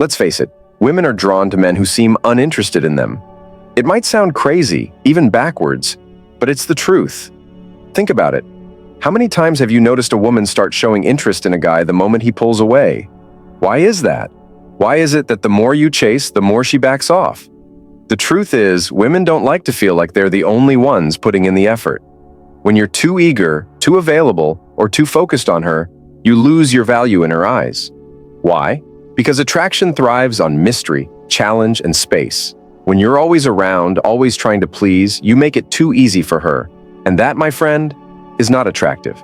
Let's face it, women are drawn to men who seem uninterested in them. It might sound crazy, even backwards, but it's the truth. Think about it. How many times have you noticed a woman start showing interest in a guy the moment he pulls away? Why is that? Why is it that the more you chase, the more she backs off? The truth is, women don't like to feel like they're the only ones putting in the effort. When you're too eager, too available, or too focused on her, you lose your value in her eyes. Why? Because attraction thrives on mystery, challenge, and space. When you're always around, always trying to please, you make it too easy for her. And that, my friend, is not attractive.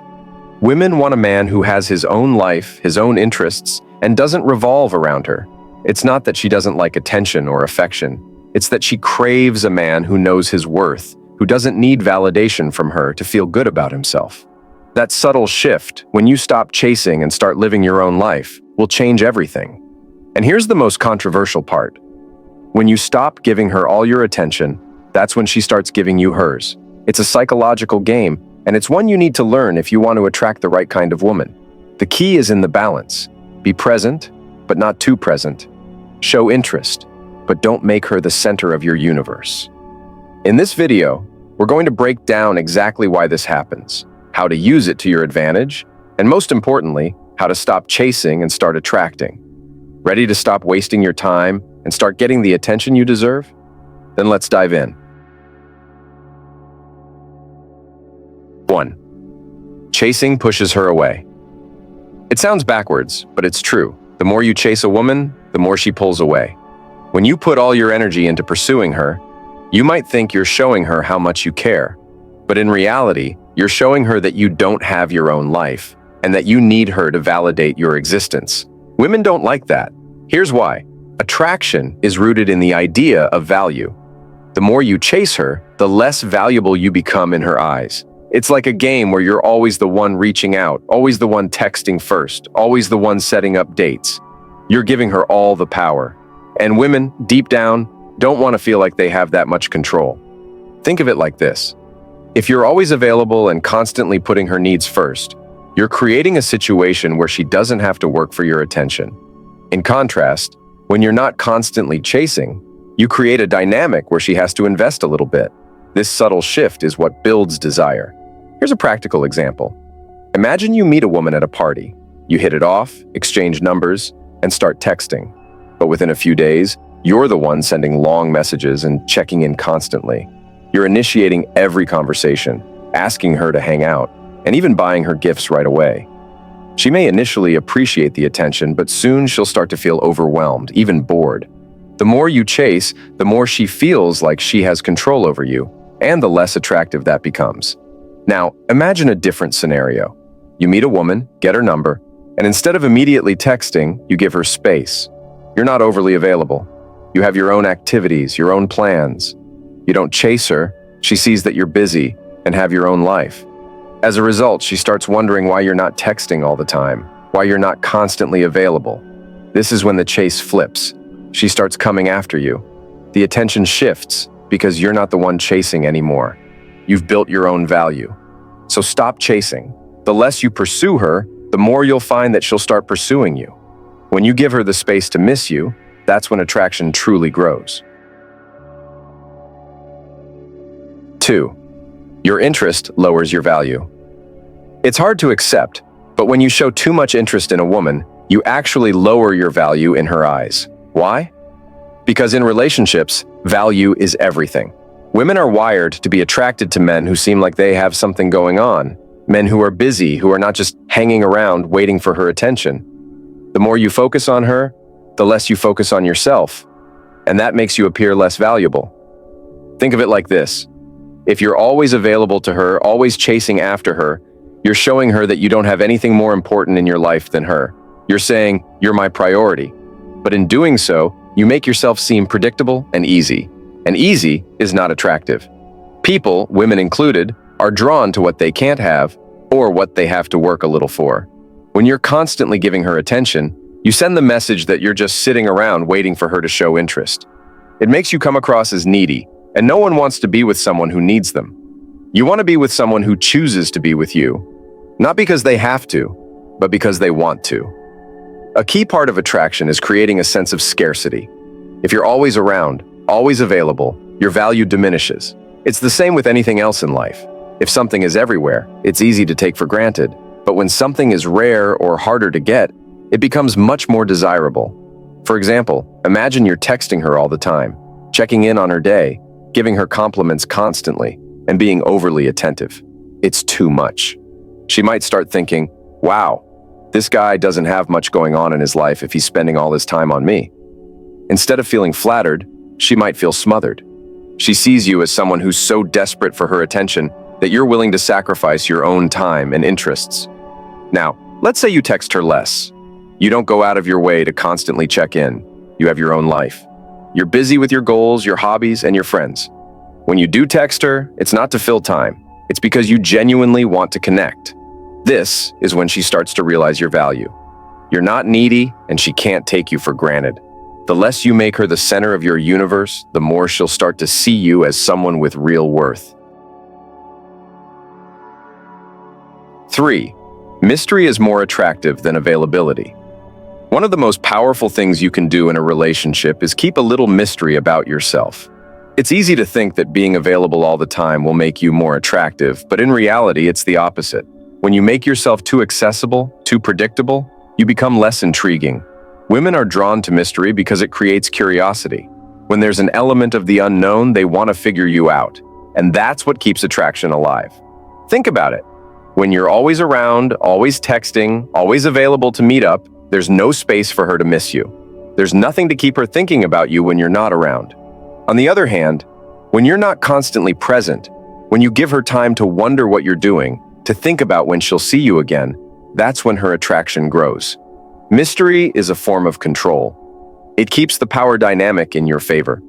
Women want a man who has his own life, his own interests, and doesn't revolve around her. It's not that she doesn't like attention or affection. It's that she craves a man who knows his worth, who doesn't need validation from her to feel good about himself. That subtle shift, when you stop chasing and start living your own life, will change everything. And here's the most controversial part. When you stop giving her all your attention, that's when she starts giving you hers. It's a psychological game, and it's one you need to learn if you want to attract the right kind of woman. The key is in the balance. Be present, but not too present. Show interest, but don't make her the center of your universe. In this video, we're going to break down exactly why this happens, how to use it to your advantage, and most importantly, how to stop chasing and start attracting. Ready to stop wasting your time and start getting the attention you deserve? Then let's dive in. 1. Chasing pushes her away. It sounds backwards, but it's true. The more you chase a woman, the more she pulls away. When you put all your energy into pursuing her, you might think you're showing her how much you care. But in reality, you're showing her that you don't have your own life and that you need her to validate your existence. Women don't like that. Here's why. Attraction is rooted in the idea of value. The more you chase her, the less valuable you become in her eyes. It's like a game where you're always the one reaching out, always the one texting first, always the one setting up dates. You're giving her all the power. And women, deep down, don't want to feel like they have that much control. Think of it like this. If you're always available and constantly putting her needs first, you're creating a situation where she doesn't have to work for your attention. In contrast, when you're not constantly chasing, you create a dynamic where she has to invest a little bit. This subtle shift is what builds desire. Here's a practical example. Imagine you meet a woman at a party. You hit it off, exchange numbers, and start texting. But within a few days, you're the one sending long messages and checking in constantly. You're initiating every conversation, asking her to hang out, and even buying her gifts right away. She may initially appreciate the attention, but soon she'll start to feel overwhelmed, even bored. The more you chase, the more she feels like she has control over you, and the less attractive that becomes. Now, imagine a different scenario. You meet a woman, get her number, and instead of immediately texting, you give her space. You're not overly available. You have your own activities, your own plans. You don't chase her. She sees that you're busy and have your own life. As a result, she starts wondering why you're not texting all the time, why you're not constantly available. This is when the chase flips. She starts coming after you. The attention shifts because you're not the one chasing anymore. You've built your own value. So stop chasing. The less you pursue her, the more you'll find that she'll start pursuing you. When you give her the space to miss you, that's when attraction truly grows. 2. Your interest lowers your value. It's hard to accept, but when you show too much interest in a woman, you actually lower your value in her eyes. Why? Because in relationships, value is everything. Women are wired to be attracted to men who seem like they have something going on, men who are busy, who are not just hanging around waiting for her attention. The more you focus on her, the less you focus on yourself, and that makes you appear less valuable. Think of it like this. If you're always available to her, always chasing after her, you're showing her that you don't have anything more important in your life than her. You're saying, "You're my priority." But in doing so, you make yourself seem predictable and easy. And easy is not attractive. People, women included, are drawn to what they can't have or what they have to work a little for. When you're constantly giving her attention, you send the message that you're just sitting around waiting for her to show interest. It makes you come across as needy, and no one wants to be with someone who needs them. You want to be with someone who chooses to be with you, not because they have to, but because they want to. A key part of attraction is creating a sense of scarcity. If you're always around, always available, your value diminishes. It's the same with anything else in life. If something is everywhere, it's easy to take for granted. But when something is rare or harder to get, it becomes much more desirable. For example, imagine you're texting her all the time, checking in on her day, giving her compliments constantly, and being overly attentive. It's too much. She might start thinking, wow, this guy doesn't have much going on in his life if he's spending all his time on me. Instead of feeling flattered, she might feel smothered. She sees you as someone who's so desperate for her attention that you're willing to sacrifice your own time and interests. Now, let's say you text her less. You don't go out of your way to constantly check in. You have your own life. You're busy with your goals, your hobbies, and your friends. When you do text her, it's not to fill time. It's because you genuinely want to connect. This is when she starts to realize your value. You're not needy, and she can't take you for granted. The less you make her the center of your universe, the more she'll start to see you as someone with real worth. 3. Mystery is more attractive than availability. One of the most powerful things you can do in a relationship is keep a little mystery about yourself. It's easy to think that being available all the time will make you more attractive, but in reality, it's the opposite. When you make yourself too accessible, too predictable, you become less intriguing. Women are drawn to mystery because it creates curiosity. When there's an element of the unknown, they want to figure you out, and that's what keeps attraction alive. Think about it. When you're always around, always texting, always available to meet up, there's no space for her to miss you. There's nothing to keep her thinking about you when you're not around. On the other hand, when you're not constantly present, when you give her time to wonder what you're doing, to think about when she'll see you again, that's when her attraction grows. Mystery is a form of control. It keeps the power dynamic in your favor.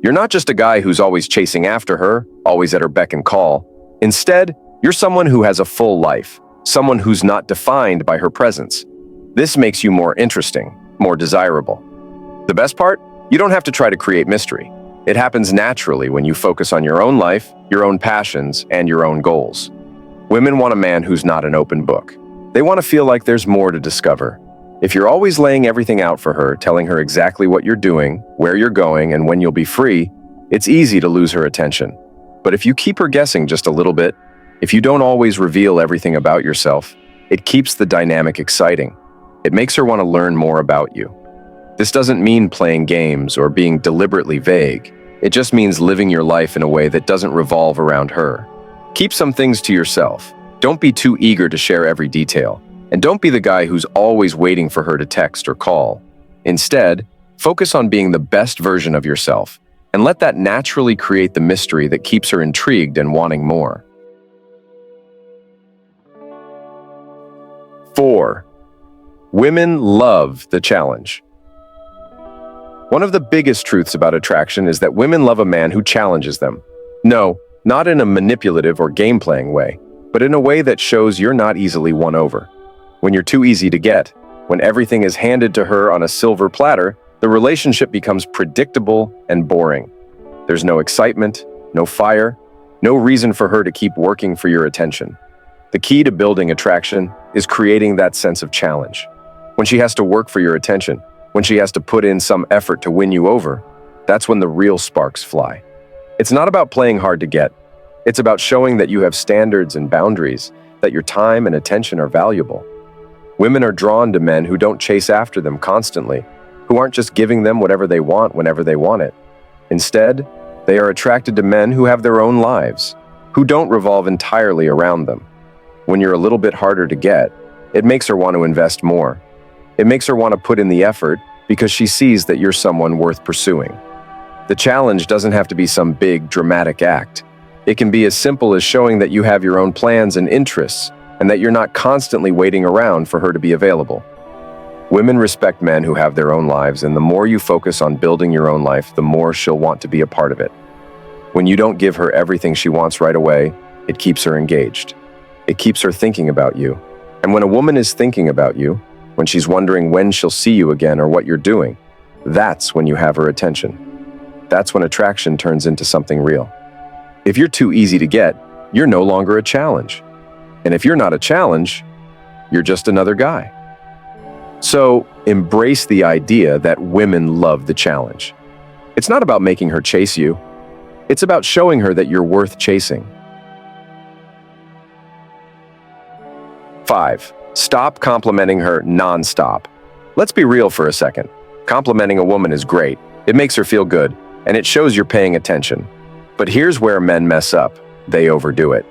You're not just a guy who's always chasing after her, always at her beck and call. Instead, you're someone who has a full life, someone who's not defined by her presence. This makes you more interesting, more desirable. The best part? You don't have to try to create mystery. It happens naturally when you focus on your own life, your own passions, and your own goals. Women want a man who's not an open book. They want to feel like there's more to discover. If you're always laying everything out for her, telling her exactly what you're doing, where you're going, and when you'll be free, it's easy to lose her attention. But if you keep her guessing just a little bit, if you don't always reveal everything about yourself, it keeps the dynamic exciting. It makes her want to learn more about you. This doesn't mean playing games or being deliberately vague. It just means living your life in a way that doesn't revolve around her. Keep some things to yourself. Don't be too eager to share every detail. And don't be the guy who's always waiting for her to text or call. Instead, focus on being the best version of yourself, and let that naturally create the mystery that keeps her intrigued and wanting more. 4. Women love the challenge. One of the biggest truths about attraction is that women love a man who challenges them. No, not in a manipulative or game-playing way, but in a way that shows you're not easily won over. When you're too easy to get, when everything is handed to her on a silver platter, the relationship becomes predictable and boring. There's no excitement, no fire, no reason for her to keep working for your attention. The key to building attraction is creating that sense of challenge. When she has to work for your attention, when she has to put in some effort to win you over, that's when the real sparks fly. It's not about playing hard to get. It's about showing that you have standards and boundaries, that your time and attention are valuable. Women are drawn to men who don't chase after them constantly, who aren't just giving them whatever they want whenever they want it. Instead, they are attracted to men who have their own lives, who don't revolve entirely around them. When you're a little bit harder to get, it makes her want to invest more. It makes her want to put in the effort because she sees that you're someone worth pursuing. The challenge doesn't have to be some big, dramatic act. It can be as simple as showing that you have your own plans and interests, and that you're not constantly waiting around for her to be available. Women respect men who have their own lives, and the more you focus on building your own life, the more she'll want to be a part of it. When you don't give her everything she wants right away, it keeps her engaged. It keeps her thinking about you. And when a woman is thinking about you, when she's wondering when she'll see you again or what you're doing, that's when you have her attention. That's when attraction turns into something real. If you're too easy to get, you're no longer a challenge. And if you're not a challenge, you're just another guy. So, embrace the idea that women love the challenge. It's not about making her chase you. It's about showing her that you're worth chasing. 5. Stop complimenting her non-stop. Let's be real for a second. Complimenting a woman is great. It makes her feel good, and it shows you're paying attention. But here's where men mess up. They overdo it.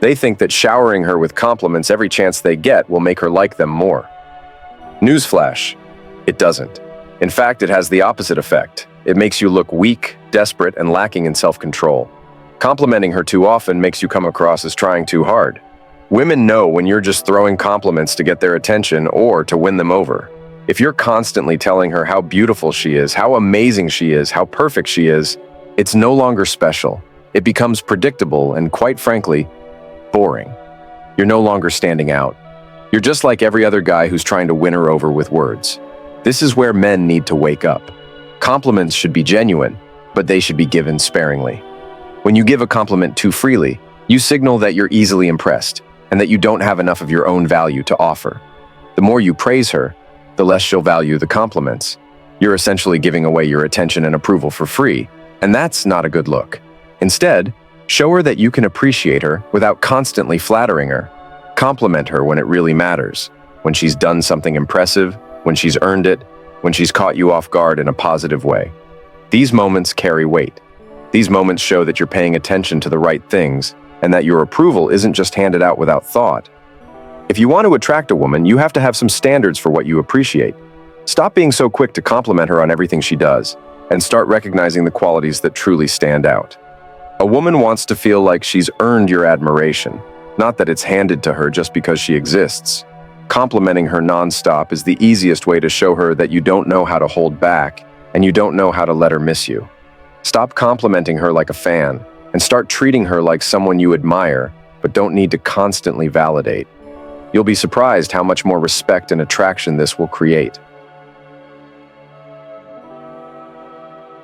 They think that showering her with compliments every chance they get will make her like them more. Newsflash, it doesn't. In fact, it has the opposite effect. It makes you look weak, desperate, and lacking in self-control. Complimenting her too often makes you come across as trying too hard. Women know when you're just throwing compliments to get their attention or to win them over. If you're constantly telling her how beautiful she is, how amazing she is, how perfect she is, it's no longer special. It becomes predictable and, quite frankly, boring. You're no longer standing out. You're just like every other guy who's trying to win her over with words. This is where men need to wake up. Compliments should be genuine, but they should be given sparingly. When you give a compliment too freely, you signal that you're easily impressed and that you don't have enough of your own value to offer. The more you praise her, the less she'll value the compliments. You're essentially giving away your attention and approval for free, and that's not a good look. Instead, show her that you can appreciate her without constantly flattering her. Compliment her when it really matters, when she's done something impressive, when she's earned it, when she's caught you off guard in a positive way. These moments carry weight. These moments show that you're paying attention to the right things and that your approval isn't just handed out without thought. If you want to attract a woman, you have to have some standards for what you appreciate. Stop being so quick to compliment her on everything she does and start recognizing the qualities that truly stand out. A woman wants to feel like she's earned your admiration, not that it's handed to her just because she exists. Complimenting her nonstop is the easiest way to show her that you don't know how to hold back and you don't know how to let her miss you. Stop complimenting her like a fan and start treating her like someone you admire but don't need to constantly validate. You'll be surprised how much more respect and attraction this will create.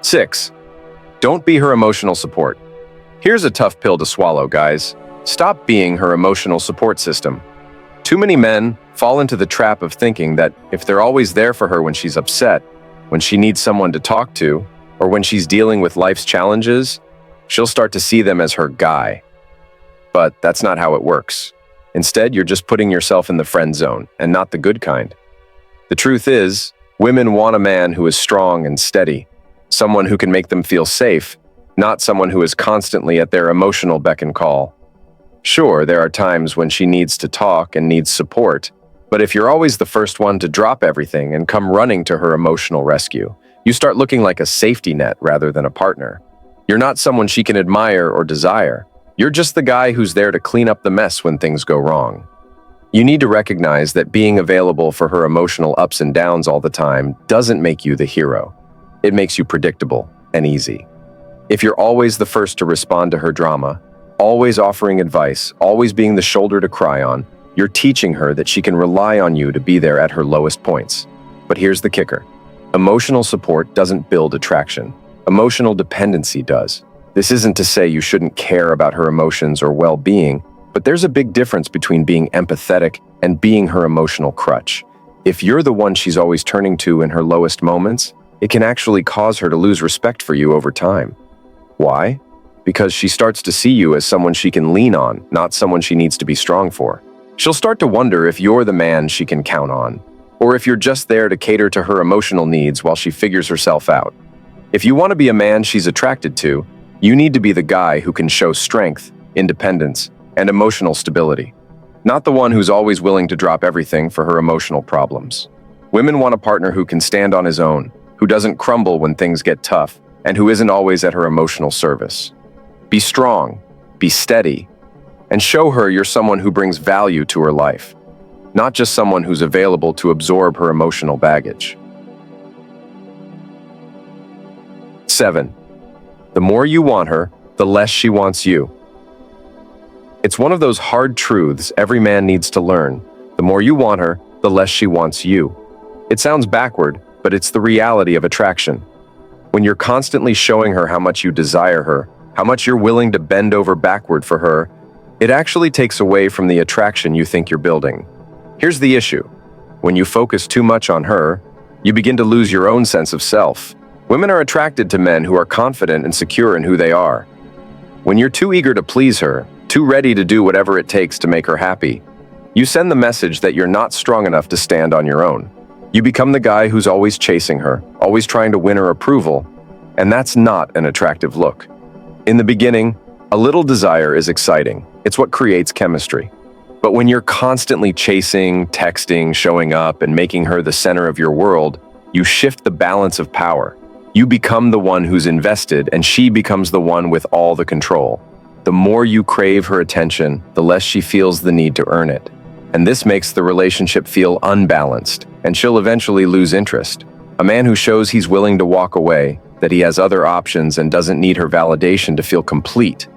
6. Don't be her emotional support. Here's a tough pill to swallow, guys. Stop being her emotional support system. Too many men fall into the trap of thinking that if they're always there for her when she's upset, when she needs someone to talk to, or when she's dealing with life's challenges, she'll start to see them as her guy. But that's not how it works. Instead, you're just putting yourself in the friend zone, and not the good kind. The truth is, women want a man who is strong and steady, someone who can make them feel safe, not someone who is constantly at their emotional beck and call. Sure, there are times when she needs to talk and needs support, but if you're always the first one to drop everything and come running to her emotional rescue, you start looking like a safety net rather than a partner. You're not someone she can admire or desire. You're just the guy who's there to clean up the mess when things go wrong. You need to recognize that being available for her emotional ups and downs all the time doesn't make you the hero. It makes you predictable and easy. If you're always the first to respond to her drama, always offering advice, always being the shoulder to cry on, you're teaching her that she can rely on you to be there at her lowest points. But here's the kicker. Emotional support doesn't build attraction. Emotional dependency does. This isn't to say you shouldn't care about her emotions or well-being, but there's a big difference between being empathetic and being her emotional crutch. If you're the one she's always turning to in her lowest moments, it can actually cause her to lose respect for you over time. Why? Because she starts to see you as someone she can lean on, not someone she needs to be strong for. She'll start to wonder if you're the man she can count on, or if you're just there to cater to her emotional needs while she figures herself out. If you want to be a man she's attracted to, you need to be the guy who can show strength, independence, and emotional stability, not the one who's always willing to drop everything for her emotional problems. Women want a partner who can stand on his own, who doesn't crumble when things get tough, and who isn't always at her emotional service. Be strong, be steady, and show her you're someone who brings value to her life, not just someone who's available to absorb her emotional baggage. 7. The more you want her, the less she wants you. It's one of those hard truths every man needs to learn. The more you want her, the less she wants you. It sounds backward, but it's the reality of attraction. When you're constantly showing her how much you desire her, how much you're willing to bend over backward for her, it actually takes away from the attraction you think you're building. Here's the issue. When you focus too much on her, you begin to lose your own sense of self. Women are attracted to men who are confident and secure in who they are. When you're too eager to please her, too ready to do whatever it takes to make her happy, you send the message that you're not strong enough to stand on your own. You become the guy who's always chasing her, always trying to win her approval, and that's not an attractive look. In the beginning, a little desire is exciting. It's what creates chemistry. But when you're constantly chasing, texting, showing up, and making her the center of your world, you shift the balance of power. You become the one who's invested, and she becomes the one with all the control. The more you crave her attention, the less she feels the need to earn it. And this makes the relationship feel unbalanced, and she'll eventually lose interest. A man who shows he's willing to walk away, that he has other options and doesn't need her validation to feel complete,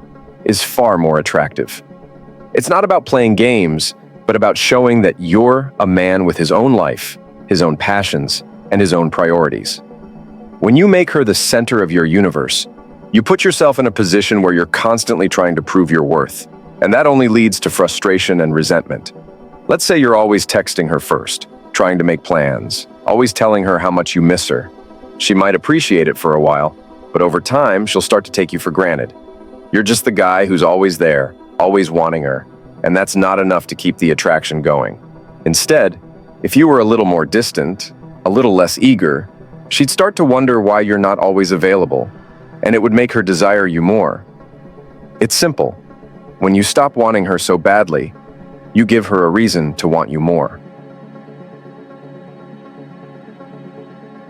is far more attractive. It's not about playing games, but about showing that you're a man with his own life, his own passions, and his own priorities. When you make her the center of your universe, you put yourself in a position where you're constantly trying to prove your worth, and that only leads to frustration and resentment. Let's say you're always texting her first, trying to make plans, always telling her how much you miss her. She might appreciate it for a while, but over time, she'll start to take you for granted. You're just the guy who's always there, always wanting her, and that's not enough to keep the attraction going. Instead, if you were a little more distant, a little less eager, she'd start to wonder why you're not always available, and it would make her desire you more. It's simple. When you stop wanting her so badly, you give her a reason to want you more.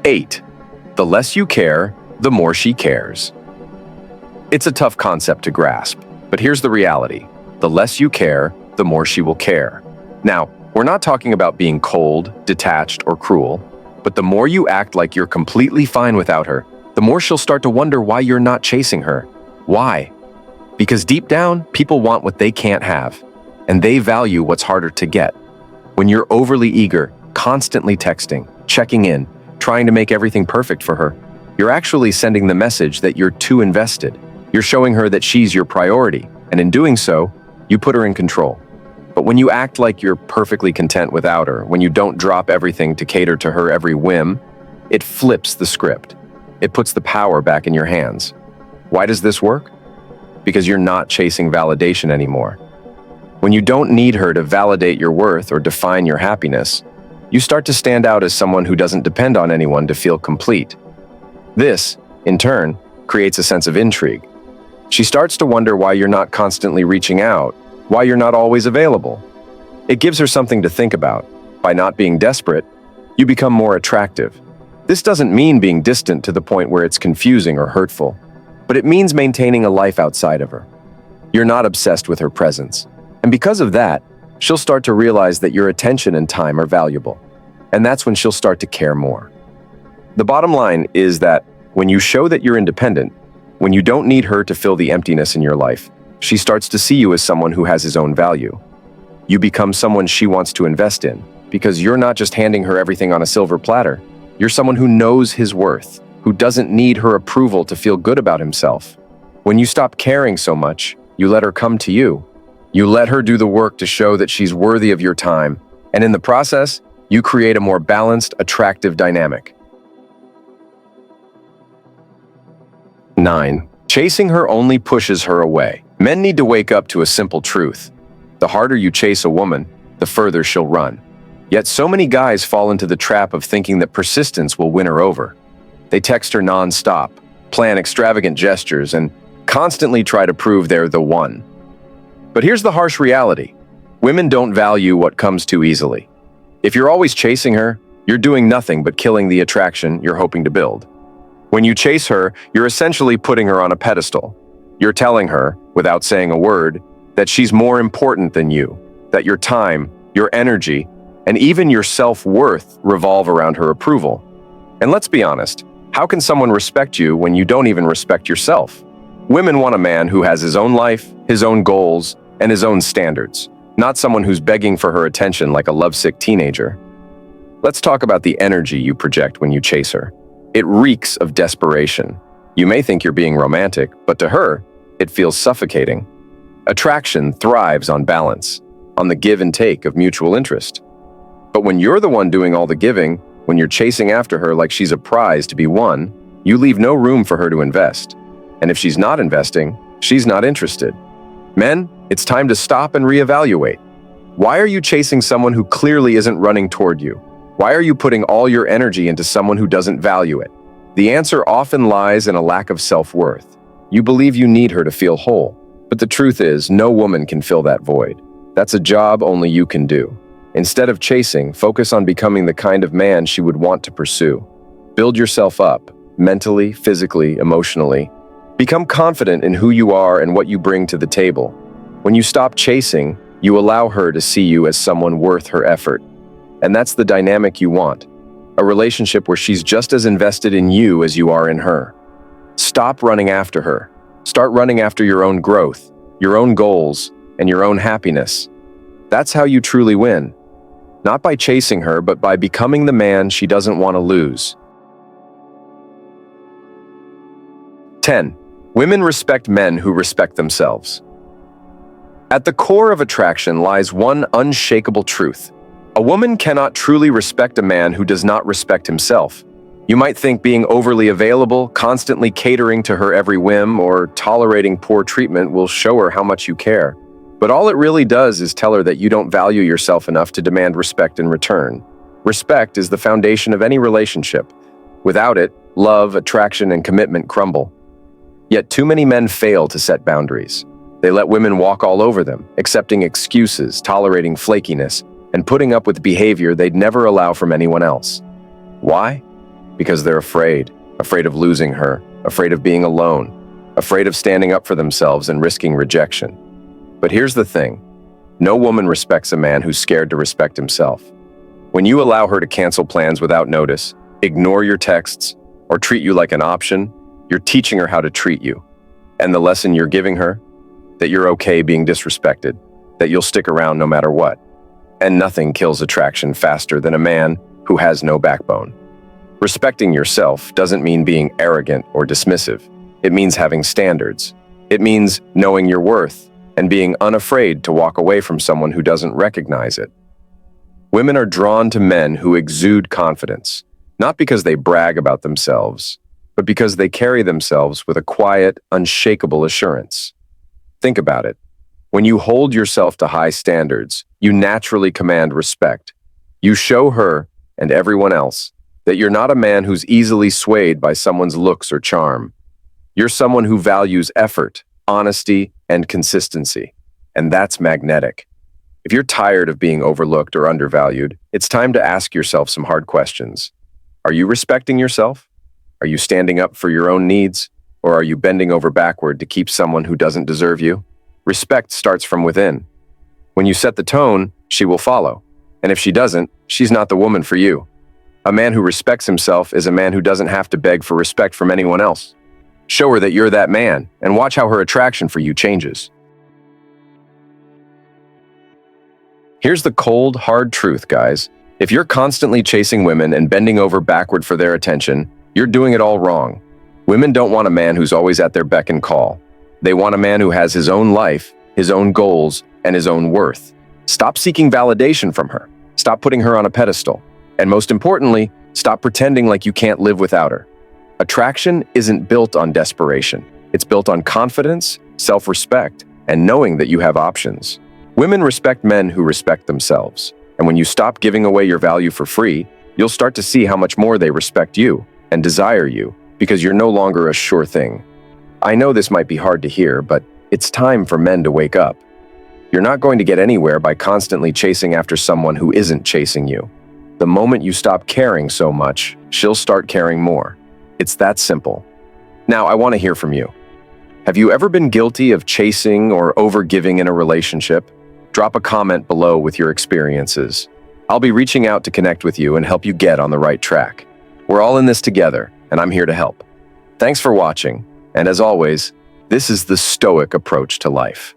8. The less you care, the more she cares. It's a tough concept to grasp, but here's the reality. The less you care, the more she will care. Now, we're not talking about being cold, detached, or cruel, but the more you act like you're completely fine without her, the more she'll start to wonder why you're not chasing her. Why? Because deep down, people want what they can't have, and they value what's harder to get. When you're overly eager, constantly texting, checking in, trying to make everything perfect for her, you're actually sending the message that you're too invested. You're showing her that she's your priority, and in doing so, you put her in control. But when you act like you're perfectly content without her, when you don't drop everything to cater to her every whim, it flips the script. It puts the power back in your hands. Why does this work? Because you're not chasing validation anymore. When you don't need her to validate your worth or define your happiness, you start to stand out as someone who doesn't depend on anyone to feel complete. This, in turn, creates a sense of intrigue. She starts to wonder why you're not constantly reaching out, why you're not always available. It gives her something to think about. By not being desperate, you become more attractive. This doesn't mean being distant to the point where it's confusing or hurtful, but it means maintaining a life outside of her. You're not obsessed with her presence. And because of that, she'll start to realize that your attention and time are valuable. And that's when she'll start to care more. The bottom line is that when you show that you're independent, when you don't need her to fill the emptiness in your life, she starts to see you as someone who has his own value. You become someone she wants to invest in, because you're not just handing her everything on a silver platter. You're someone who knows his worth, who doesn't need her approval to feel good about himself. When you stop caring so much, you let her come to you. You let her do the work to show that she's worthy of your time, and in the process, you create a more balanced, attractive dynamic. 9. Chasing her only pushes her away. Men need to wake up to a simple truth. The harder you chase a woman, the further she'll run. Yet so many guys fall into the trap of thinking that persistence will win her over. They text her non-stop, plan extravagant gestures, and constantly try to prove they're the one. But here's the harsh reality. Women don't value what comes too easily. If you're always chasing her, you're doing nothing but killing the attraction you're hoping to build. When you chase her, you're essentially putting her on a pedestal. You're telling her, without saying a word, that she's more important than you, that your time, your energy, and even your self-worth revolve around her approval. And let's be honest, how can someone respect you when you don't even respect yourself? Women want a man who has his own life, his own goals, and his own standards, not someone who's begging for her attention like a lovesick teenager. Let's talk about the energy you project when you chase her. It reeks of desperation. You may think you're being romantic, but to her, it feels suffocating. Attraction thrives on balance, on the give and take of mutual interest. But when you're the one doing all the giving, when you're chasing after her like she's a prize to be won, you leave no room for her to invest. And if she's not investing, she's not interested. Men, it's time to stop and reevaluate. Why are you chasing someone who clearly isn't running toward you? Why are you putting all your energy into someone who doesn't value it? The answer often lies in a lack of self-worth. You believe you need her to feel whole, but the truth is, no woman can fill that void. That's a job only you can do. Instead of chasing, focus on becoming the kind of man she would want to pursue. Build yourself up, mentally, physically, emotionally. Become confident in who you are and what you bring to the table. When you stop chasing, you allow her to see you as someone worth her effort. And that's the dynamic you want. A relationship where she's just as invested in you as you are in her. Stop running after her. Start running after your own growth, your own goals, and your own happiness. That's how you truly win. Not by chasing her, but by becoming the man she doesn't want to lose. 10. Women respect men who respect themselves. At the core of attraction lies one unshakable truth. A woman cannot truly respect a man who does not respect himself. You might think being overly available, constantly catering to her every whim, or tolerating poor treatment will show her how much you care. But all it really does is tell her that you don't value yourself enough to demand respect in return. Respect is the foundation of any relationship. Without it, love, attraction, and commitment crumble. Yet too many men fail to set boundaries. They let women walk all over them, accepting excuses, tolerating flakiness, and putting up with behavior they'd never allow from anyone else. Why? Because they're afraid of losing her, afraid of being alone, afraid of standing up for themselves and risking rejection. But here's the thing. No woman respects a man who's scared to respect himself. When you allow her to cancel plans without notice, ignore your texts, or treat you like an option, you're teaching her how to treat you. And the lesson you're giving her? That you're okay being disrespected, that you'll stick around no matter what. And nothing kills attraction faster than a man who has no backbone. Respecting yourself doesn't mean being arrogant or dismissive. It means having standards. It means knowing your worth and being unafraid to walk away from someone who doesn't recognize it. Women are drawn to men who exude confidence, not because they brag about themselves, but because they carry themselves with a quiet, unshakable assurance. Think about it. When you hold yourself to high standards, you naturally command respect. You show her, and everyone else, that you're not a man who's easily swayed by someone's looks or charm. You're someone who values effort, honesty, and consistency. And that's magnetic. If you're tired of being overlooked or undervalued, it's time to ask yourself some hard questions. Are you respecting yourself? Are you standing up for your own needs? Or are you bending over backward to keep someone who doesn't deserve you? Respect starts from within. When you set the tone, she will follow. And if she doesn't, she's not the woman for you. A man who respects himself is a man who doesn't have to beg for respect from anyone else. Show her that you're that man, and watch how her attraction for you changes. Here's the cold, hard truth, guys. If you're constantly chasing women and bending over backward for their attention, you're doing it all wrong. Women don't want a man who's always at their beck and call. They want a man who has his own life, his own goals, and his own worth. Stop seeking validation from her. Stop putting her on a pedestal. And most importantly, stop pretending like you can't live without her. Attraction isn't built on desperation. It's built on confidence, self-respect, and knowing that you have options. Women respect men who respect themselves. And when you stop giving away your value for free, you'll start to see how much more they respect you and desire you, because you're no longer a sure thing. I know this might be hard to hear, but it's time for men to wake up. You're not going to get anywhere by constantly chasing after someone who isn't chasing you. The moment you stop caring so much, she'll start caring more. It's that simple. Now, I want to hear from you. Have you ever been guilty of chasing or overgiving in a relationship? Drop a comment below with your experiences. I'll be reaching out to connect with you and help you get on the right track. We're all in this together, and I'm here to help. Thanks for watching, and as always, this is the Stoic approach to life.